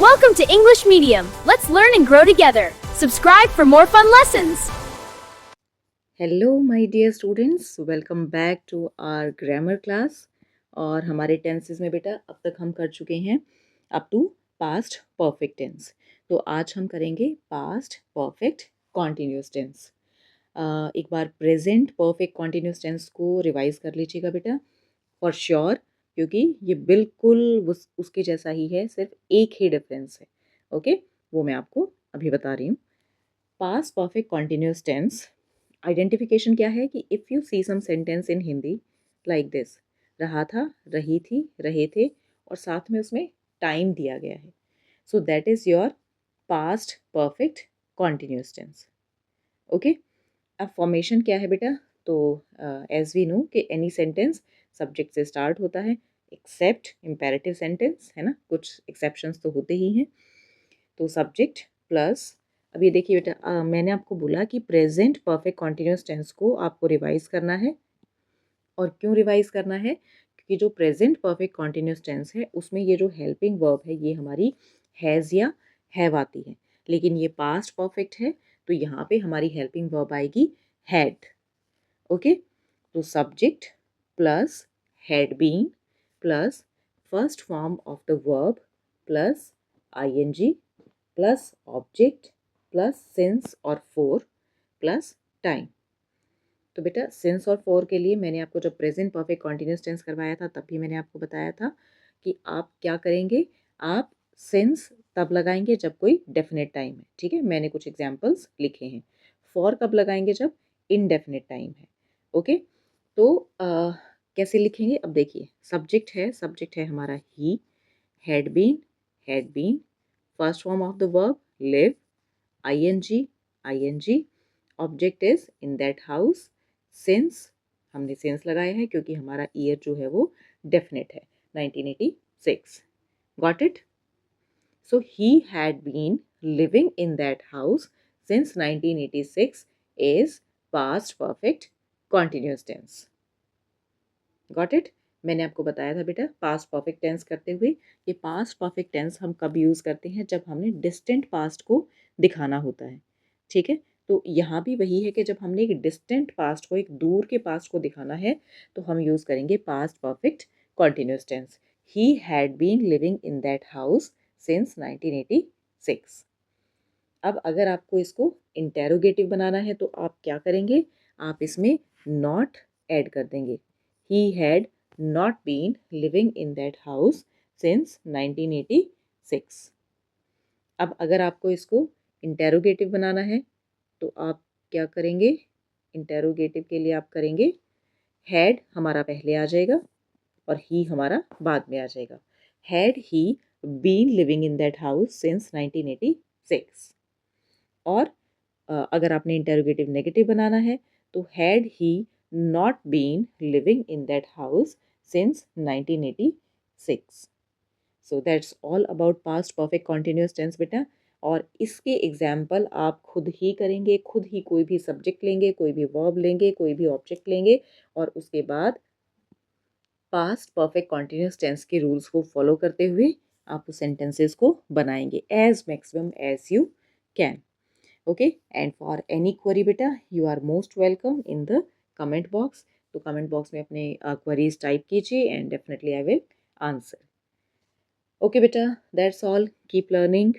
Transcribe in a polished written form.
Welcome to English Medium. Let's learn and grow together. Subscribe for more fun lessons. Hello my dear students, welcome back to our grammar class. और हमारे tenses में बेटा अब तक हम कर चुके हैं up to past perfect tense. तो आज हम करेंगे पास्ट परफेक्ट कॉन्टिन्यूस टेंस। एक बार प्रेजेंट परफेक्ट कॉन्टिन्यूस टेंस को रिवाइज कर लीजिएगा बेटा फॉर श्योर, क्योंकि ये बिल्कुल उसके जैसा ही है, सिर्फ एक ही डिफरेंस है। ओके, वो मैं आपको अभी बता रही हूँ। Past perfect continuous tense identification क्या है कि if you see some sentence in Hindi like this, रहा था, रही थी, रहे थे, और साथ में उसमें टाइम दिया गया है, so that is your past perfect continuous tense. Okay, अब फॉर्मेशन क्या है बेटा? तो एज वी नो कि एनी सेंटेंस सब्जेक्ट से स्टार्ट होता है एक्सेप्ट इम्पेरेटिव सेंटेंस, है ना, कुछ एक्सेप्शंस तो होते ही हैं। तो सब्जेक्ट प्लस, अब ये देखिए बेटा, मैंने आपको बोला कि प्रेजेंट परफेक्ट कॉन्टिन्यूस टेंस को आपको रिवाइज करना है। और क्यों रिवाइज करना है? क्योंकि जो प्रेजेंट परफेक्ट कॉन्टिन्यूस टेंस है उसमें ये जो हेल्पिंग वर्ब है ये हमारी हैज़ या हैव आती है, लेकिन ये पास्ट परफेक्ट है तो यहाँ पे हमारी हेल्पिंग वर्ब आएगी हैड। ओके, तो subject plus had been plus first form of the verb plus ING plus object plus since और फोर प्लस टाइम। तो बेटा सिंस और फोर के लिए मैंने आपको जब प्रेजेंट परफेक्ट कॉन्टिन्यूस टेंस करवाया था तब भी मैंने आपको बताया था कि आप क्या करेंगे, आप सिंस तब लगाएंगे जब कोई डेफिनेट टाइम है। ठीक है, मैंने कुछ एग्जांपल्स लिखे हैं। फॉर कब लगाएंगे? जब इनडेफिनेट टाइम है। ओके, तो कैसे लिखेंगे? अब देखिए, सब्जेक्ट है हमारा he, had been, first form of the verb live, ing, object is in that house, since हमने सिंस लगाया है क्योंकि हमारा ईयर जो है वो डेफिनेट है 1986। Got it? So he had been living in that house since 1986 is past perfect continuous tense. Got it? मैंने आपको बताया था बेटा पास्ट परफेक्ट टेंस करते हुए कि पास्ट परफेक्ट टेंस हम कब यूज़ करते हैं? जब हमने डिस्टेंट पास्ट को दिखाना होता है। ठीक है, तो यहाँ भी वही है कि जब हमने एक डिस्टेंट पास्ट को, एक दूर के पास्ट को दिखाना है तो हम यूज़ करेंगे past perfect continuous tense. He had been living in that house since 1986। अब अगर आपको इसको इंटेरोगेटिव बनाना है तो आप क्या करेंगे? आप इसमें नॉट ऐड कर देंगे। He had not been living in that house since 1986। अब अगर आपको इसको इंटेरोगेटिव बनाना है तो आप क्या करेंगे? इंटेरोगेटिव के लिए आप करेंगे हैड हमारा पहले आ जाएगा और ही हमारा बाद में आ जाएगा। Had he been living in that house since 1986। और अगर आपने इंटेरोगेटिव नेगेटिव बनाना है तो had he not been living in that house since 1986। So that's all about past perfect continuous tense बेटा। और इसके एग्जाम्पल आप खुद ही करेंगे, खुद ही कोई भी सब्जेक्ट लेंगे, कोई भी वर्ब लेंगे, कोई भी ऑब्जेक्ट लेंगे और उसके बाद पास्ट परफेक्ट कॉन्टिन्यूस टेंस के रूल्स को फॉलो करते हुए आप उस सेंटेंसेस को बनाएंगे as maximum as you can. Okay, and for any query beta you are most welcome in the comment box। तो comment box में अपने queries type कीजिए and definitely I will answer। Okay beta, that's all, keep learning।